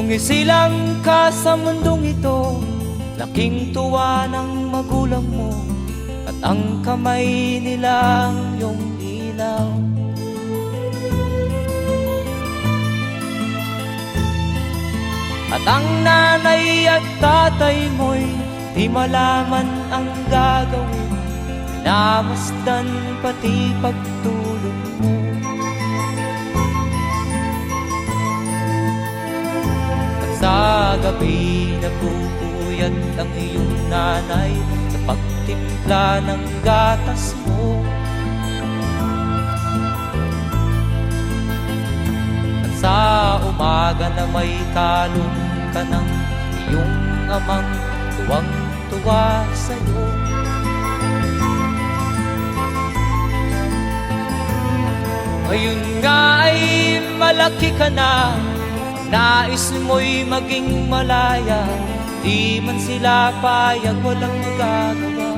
Sumisilang ka sa mundong ito, laking tuwa ng magulang mo, at ang kamay nila ang iyong ilaw. At ang nanay at tatay mo'y di malaman ang gagawin, namasdan pati pagtulog mo. At sa gabi nagpupuyat ang iyong nanay sa pagtimpla ng gatas mo. At sa umaga na may kalong ka ng iyong amang tuwang-tuwa sa'yo. Ngayon nga ay malaki ka na, nais mo'y maging malaya, di man sila payag, walang magagawa.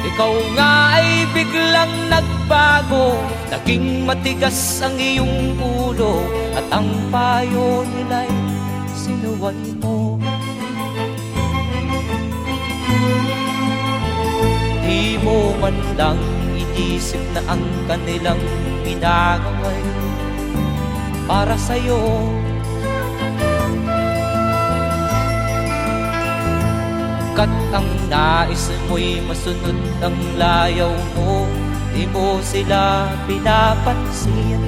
Ikaw nga ay biglang nagbago, naging matigas ang iyong ulo, at ang payo nila'y sinuway mo. Di mo man lang inisip na ang kanilang pinagaway para sa'yo. Kat ang nais mo'y masunod ang layaw mo, di mo sila pinapansin.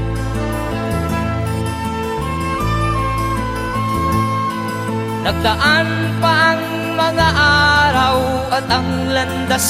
Nagdaan pa ang mga araw at ang landas